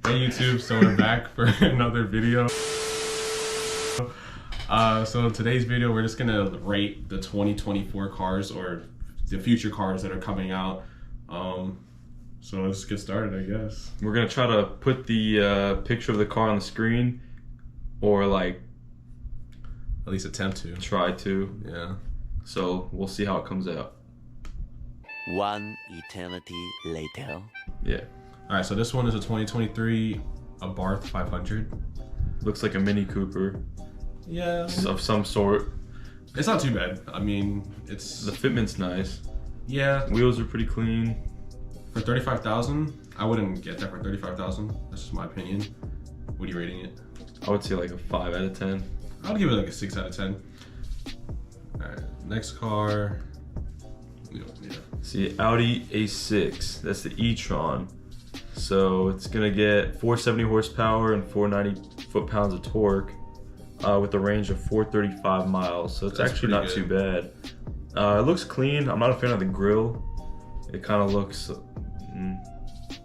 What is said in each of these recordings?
Hey YouTube, so we're back for another video. So in today's video, we're just gonna rate the 2024 cars or the future cars that are coming out. So let's get started, I guess. We're gonna try to put the picture of the car on the screen, or like At least attempt to. try to. Yeah. So we'll see how it comes out. One eternity later. Yeah. All right, so this one is a 2023 Abarth 500. Looks like a Mini Cooper Yeah. of some sort. It's not too bad. I mean, it's The fitment's nice. yeah. Wheels are pretty clean. For 35,000, I wouldn't get that for 35,000. That's just my opinion. What are you rating it? I would say like a 5 out of 10. I would give it like a 6 out of 10. All right, next car. Yeah. See, Audi A6. That's the e-tron. So it's gonna get 470 horsepower and 490 foot-pounds of torque, with a range of 435 miles. So it's That's actually not pretty too bad. It looks clean. I'm not a fan of the grille. It kind of looks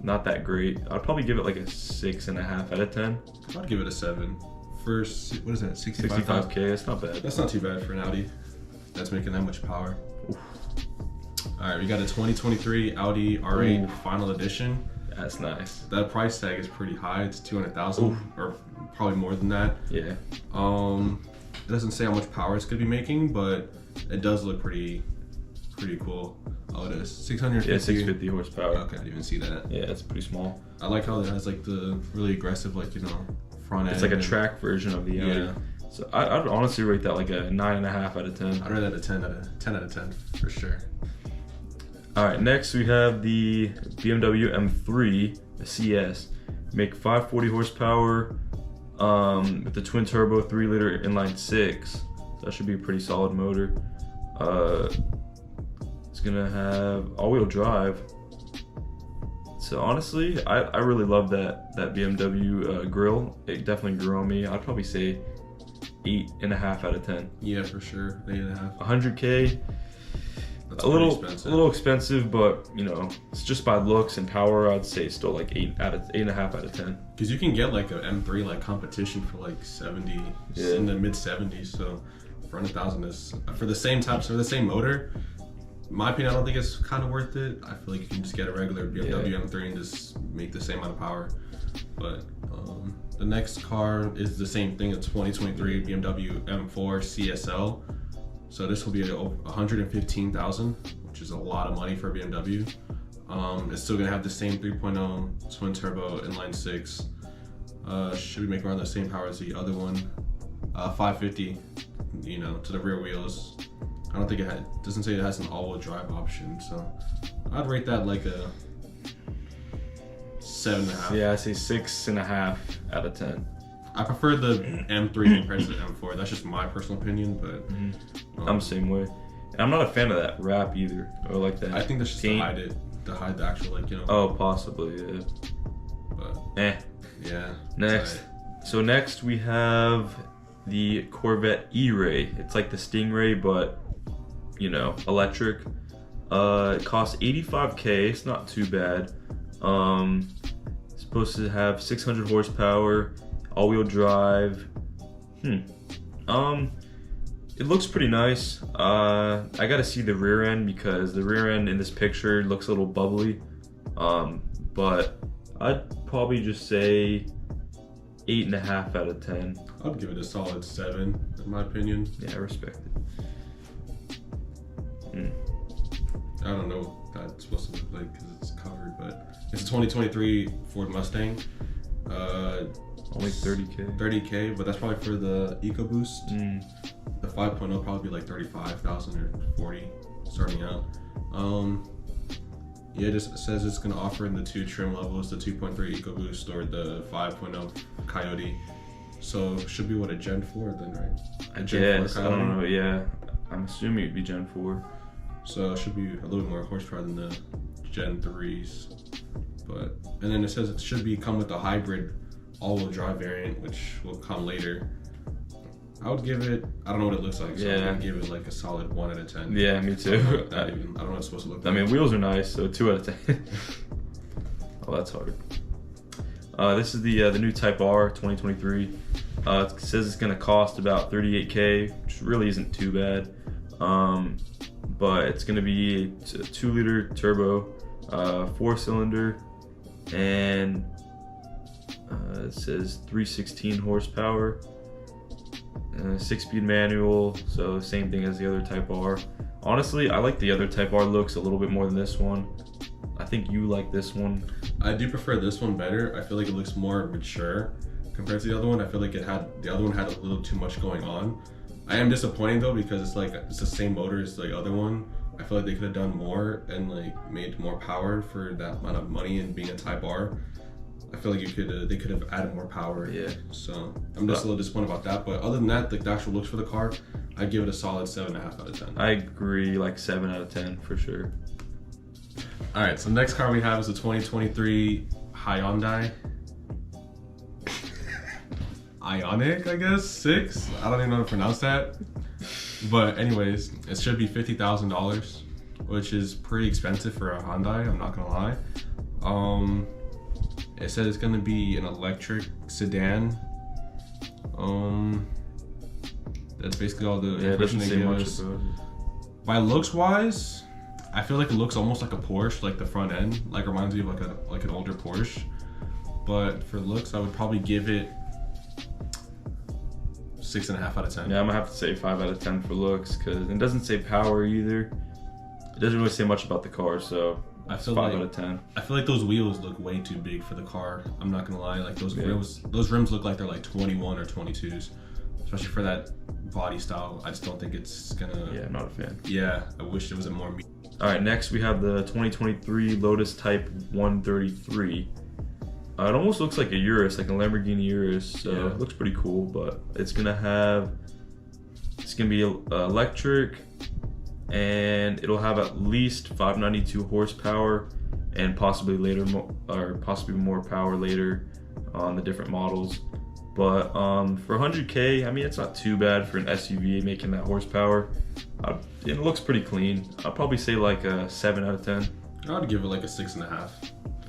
not that great. I'd probably give it like a 6.5 out of 10. I'd give it a 7. For what is that? 65,000. 65K. It's not bad. That's not too bad for an Audi. That's making that much power. All right, we got a 2023 Audi R8 Ooh. Final Edition. That's nice. That price tag is pretty high. It's 200,000, or probably more than that. Yeah. It doesn't say how much power it's gonna be making, but it does look pretty cool. Oh, it is 650. Yeah, 650 horsepower. Okay, I didn't even see that. Yeah, it's pretty small. I like how it has like the really aggressive, like, you know, front end. It's like a and- track version of the Audi. Yeah. So I'd honestly rate that like a 9.5 out of 10. I'd rate that a 10 out of 10 for sure. All right, next we have the BMW M3, the CS. Make 540 horsepower with the twin turbo 3-liter inline 6. So that should be a pretty solid motor. It's gonna have all-wheel drive. So honestly, I really love that BMW grille. It definitely grew on me. I'd probably say 8.5 out of 10. Yeah, for sure. 8.5. 100K. That's A little expensive, but you know, it's just by looks and power. I'd say still like 8.5 out of 10. Because you can get like a M3 like competition for like 70, Yeah. in the mid 70s. So for 100,000 is for the same type, for the same motor. In my opinion, I don't think it's kind of worth it. I feel like you can just get a regular BMW M3 and just make the same amount of power. But the next car is the same thing. It's 2023 BMW M4 CSL. So this will be at 115,000, which is a lot of money for a BMW. It's still gonna have the same 3.0 twin turbo inline 6. Should be making around the same power as the other one. 550, you know, to the rear wheels. I don't think doesn't say it has an all-wheel drive option, so I'd rate that like a 7.5. Yeah, I say 6.5 out of 10. I prefer the M3 compared to the M4. That's just my personal opinion, but I'm the same way. And I'm not a fan of that wrap either, or like that. I think that's just paint. to hide the actual, like, you know. Oh, possibly, yeah. But yeah. Next. So next we have the Corvette E-Ray. It's like the Stingray, but you know, electric. It costs 85K. It's not too bad. It's supposed to have 600 horsepower, all-wheel drive. It looks pretty nice. I gotta see the rear end because the rear end in this picture looks a little bubbly. But I'd probably just say 8.5 out of 10. I'd give it a solid 7, in my opinion. Yeah, I respect it. I don't know what that's supposed to look like because it's covered, but it's a 2023 Ford Mustang. Only 30K. 30K, but that's probably for the EcoBoost. The 5.0 probably be like 35,000 or 40 starting out. Yeah, it just says it's gonna offer in the 2 trim levels, the 2.3 EcoBoost or the 5.0 Coyote. So should be what, a Gen 4 then, right? I guess. I don't know. Yeah, I'm assuming it'd be Gen 4. So it should be a little more horsepower than the Gen 3s. But and then it says it should come with a hybrid all-wheel drive variant, which will come later. I would give it, I don't know what it looks like, so I'm gonna give it like a solid 1 out of 10. Yeah, me too. I don't know what it's supposed to look like. I mean, wheels are nice, so 2 out of 10. Oh, that's hard. This is the new Type R 2023. It says it's gonna cost about 38K, which really isn't too bad. But it's gonna be a 2-liter turbo, 4-cylinder, and it says 316 horsepower, 6-speed manual. So same thing as the other Type R. Honestly, I like the other Type R looks a little bit more than this one. I think you like this one. I do prefer this one better. I feel like it looks more mature compared to the other one. I feel like the other one had a little too much going on. I am disappointed though, because it's the same motor as the other one. I feel like they could have done more and like made more power for that amount of money and being a Type R. I feel like they could have added more power. Yeah. So I'm just a little disappointed about that. But other than that, like the actual looks for the car, I'd give it a solid 7.5 out of 10. I agree, like 7 out of 10 for sure. All right, so the next car we have is the 2023 Hyundai Ioniq, I guess, 6. I don't even know how to pronounce that. But anyways, it should be $50,000, which is pretty expensive for a Hyundai, I'm not gonna lie. It said it's gonna be an electric sedan. That's basically all the information they give us. By looks wise, I feel like it looks almost like a Porsche, like the front end, like reminds me of like an older Porsche. But for looks, I would probably give it 6.5 out of 10. Yeah, I'm gonna have to say 5 out of 10 for looks, because it doesn't say power either. It doesn't really say much about the car, so I feel 5 like, out of 10. I feel like those wheels look way too big for the car. I'm not gonna lie, like those rims look like they're like 21 or 22s, especially for that body style. I just don't think it's gonna. Yeah, I'm not a fan. Yeah, I wish it was a more. All right, next we have the 2023 Lotus Type 133. It almost looks like a Urus, like a Lamborghini Urus, so Yeah. it looks pretty cool, but it's gonna be electric, and it'll have at least 592 horsepower and possibly possibly more power later on the different models. But for 100K, I mean, it's not too bad for an SUV making that horsepower. It looks pretty clean. I'll probably say like a 7 out of 10. I'd give it like a 6.5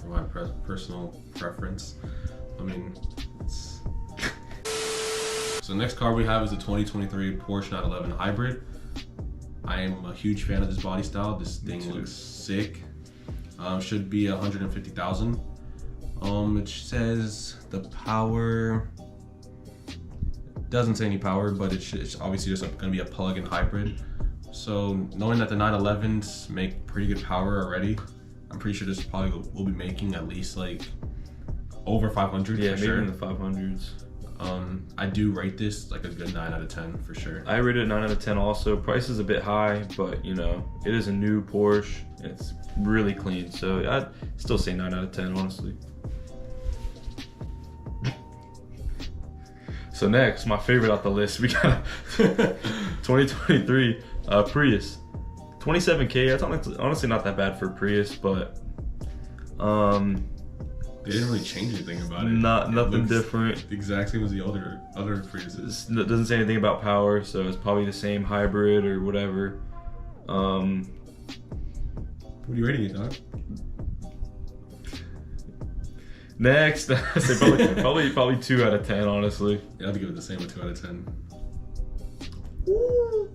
for my personal preference. I mean, it's... So the next car we have is the 2023 Porsche 911 Hybrid. I am a huge fan of this body style. This thing looks sick. Should be 150,000. It says the power doesn't say any power, but it's obviously just going to be a plug-in hybrid. So knowing that the 911s make pretty good power already, I'm pretty sure this probably will be making at least like over 500. Yeah, for maybe sure. in the 500s. I do rate this like a good 9 out of 10 for sure. I rate it 9 out of 10 also. Price is a bit high, but you know, it is a new Porsche. It's really clean, so I'd still say 9 out of 10, honestly. So next, my favorite off the list, we got 2023 Prius. 27K, that's honestly not that bad for a Prius, but They didn't really change anything about it. Nothing different. The exact same as the other Priuses. It doesn't say anything about power, so it's probably the same hybrid or whatever. What are you rating it, dog? Next, I say probably 2 out of 10, honestly. Yeah, I'd give it the same, a 2 out of 10. Woo!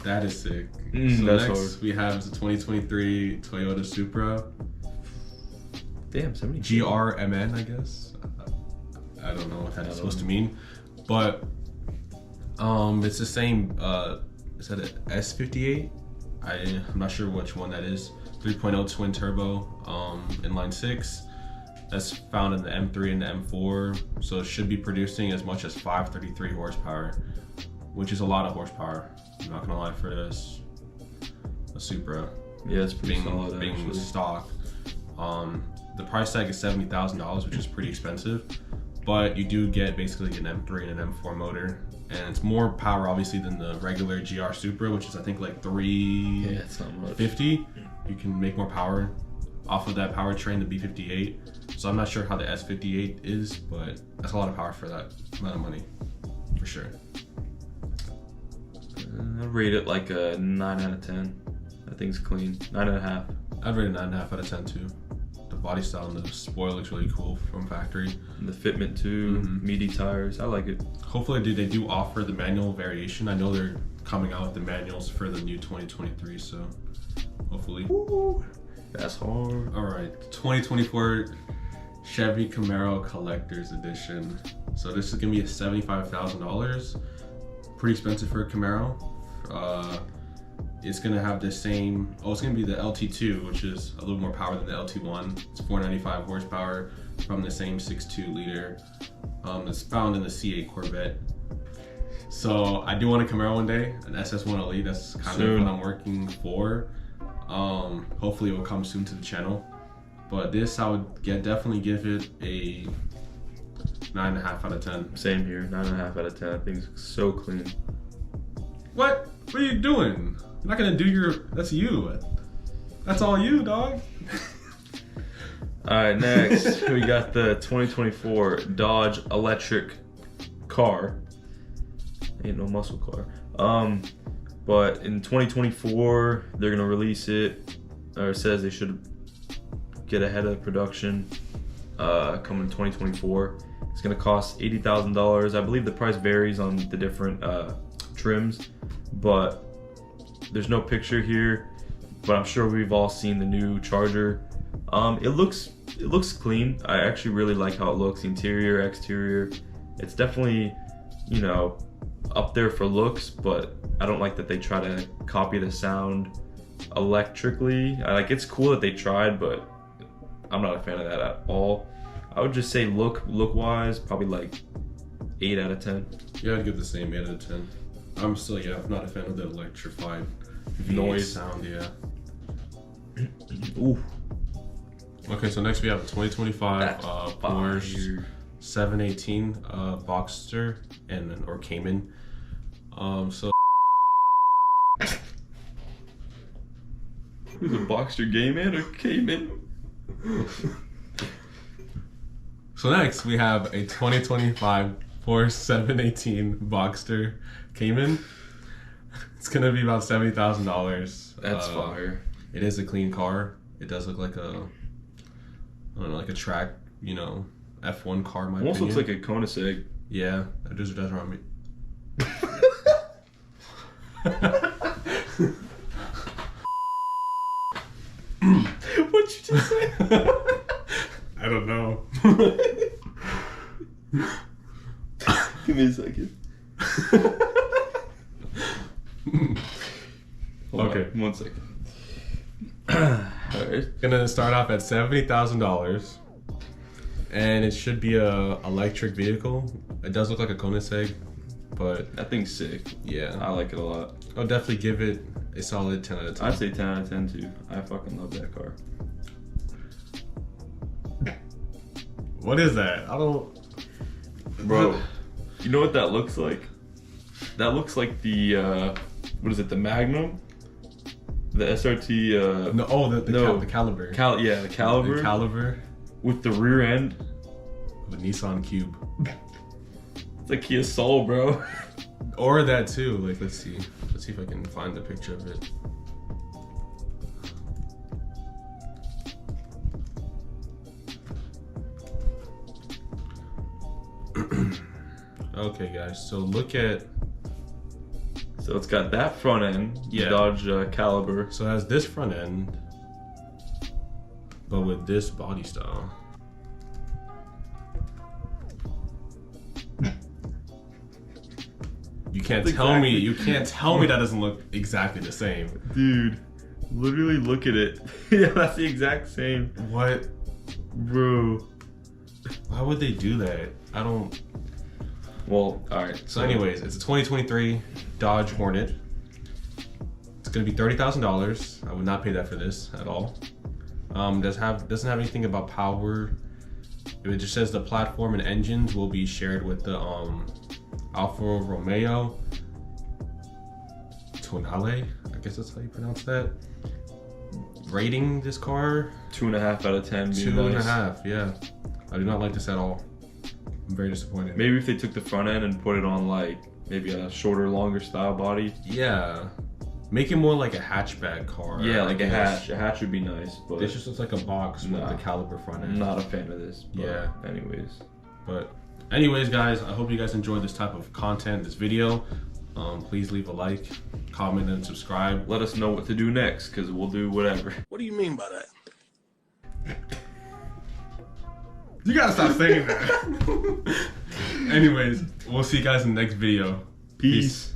That is sick. So that's next hard. we have the 2023 Toyota Supra. Damn, 70. GRMN, I guess. I don't know what that's supposed to mean, but it's the same. Is that an S58? I'm not sure which one that is. 3.0 twin turbo, inline 6. That's found in the M3 and the M4, so it should be producing as much as 533 horsepower, which is a lot of horsepower. I'm not gonna lie for this. A Supra. Yeah, it's pretty being solid, actually. stock. The price tag is $70,000, which is pretty expensive, but you do get basically an M3 and an M4 motor, and it's more power obviously than the regular GR Supra, which is I think like 350. Yeah, it's not much. You can make more power off of that powertrain, the B58. So I'm not sure how the S58 is, but that's a lot of power for that amount of money, for sure. I rate it like a 9 out of 10. That thing's clean. 9.5. I'd rate it 9.5 out of 10 too. The body style and the spoiler looks really cool from factory. And the fitment too, meaty tires. I like it. Hopefully they do offer the manual variation. I know they're coming out with the manuals for the new 2023, so hopefully. Woo, that's hard. All right, 2024 Chevy Camaro Collector's Edition. So this is gonna be $75,000. Pretty expensive for a Camaro. It's gonna have the same, it's gonna be the LT2, which is a little more power than the LT1. It's 495 horsepower from the same 6.2 liter. It's found in the C8 Corvette. So I do want a Camaro one day, an SS1 Elite. That's kind of what I'm working for. Hopefully it will come soon to the channel. But this, I would definitely give it a 9.5 out of 10. Same here, 9.5 out of 10. I think it's so clean. What? What are you doing? You're not gonna do that's you. That's all you, dog. All right, next we got the 2024 Dodge electric car. Ain't no muscle car. But in 2024 they're gonna release it, or it says they should get ahead of production coming in 2024. It's gonna cost $80,000. I believe the price varies on the different trims, but there's no picture here, but I'm sure we've all seen the new Charger. It looks clean. I actually really like how it looks, interior, exterior. It's definitely, you know, up there for looks, but I don't like that they try to copy the sound electrically. It's cool that they tried, but I'm not a fan of that at all. I would just say look wise, probably like 8 out of 10. Yeah, I'd give the same 8 out of 10. I'm still, I'm not a fan of the electrified noise sound, yeah. Ooh. Okay, so next we have a 2025 Porsche 718 Boxster or Cayman. So who's a Boxster gay man or Cayman? So next we have a 2025 Porsche 718 Boxster Cayman. It's gonna be about $70,000. That's fire. It is a clean car. It does look like a, I don't know, like a track, you know, F1 car in my Almost opinion. looks like a Koenigsegg. Yeah, it does remind me. What'd you just say? I don't know. Give me a second. Okay. 1 second. Alright. Gonna start off at $70,000, and it should be a electric vehicle. It does look like a Koenigsegg, but That thing's sick. yeah, I like it a lot. I'll definitely give it a solid 10 out of 10. I'd say 10 out of 10 too. I fucking love that car. What is that? I don't. Bro, you know what that looks like? That looks like the, what is it, the Magnum? The SRT, No, the Caliber. the Caliber. The Caliber With the rear end. of a Nissan Cube. It's like Kia Soul, bro. Or that too. Like, let's see if I can find the picture of it. Okay, guys. So look at. So it's got that front end, the Yeah. Dodge Caliber. So it has this front end, but with this body style. You can't tell me. You can't tell me that doesn't look exactly the same. Dude, literally look at it. Yeah, that's the exact same. What, bro? Why would they do that? I don't. Well, all right. So, anyways, it's a 2023 Dodge Hornet. It's gonna be $30,000. I would not pay that for this at all. Doesn't have anything about power. It just says the platform and engines will be shared with the Alfa Romeo Tonale. I guess that's how you pronounce that. Rating this car 2.5 out of 10. 2.5. Yeah, I do not like this at all. I'm very disappointed. Maybe if they took the front end and put it on like maybe a shorter, longer style body. Yeah, Make it more like a hatchback car. Yeah, I like a guess. hatch. A hatch would be nice, but This just looks like a box with Nah. the caliper front I'm end. not a fan of this. But Yeah. Anyways. But anyways, guys, I hope you guys enjoyed this type of content, this video. Please leave a like, comment, and subscribe. Let us know what to do next, because we'll do whatever. What do you mean by that? You gotta stop saying that. Anyways, we'll see you guys in the next video. Peace.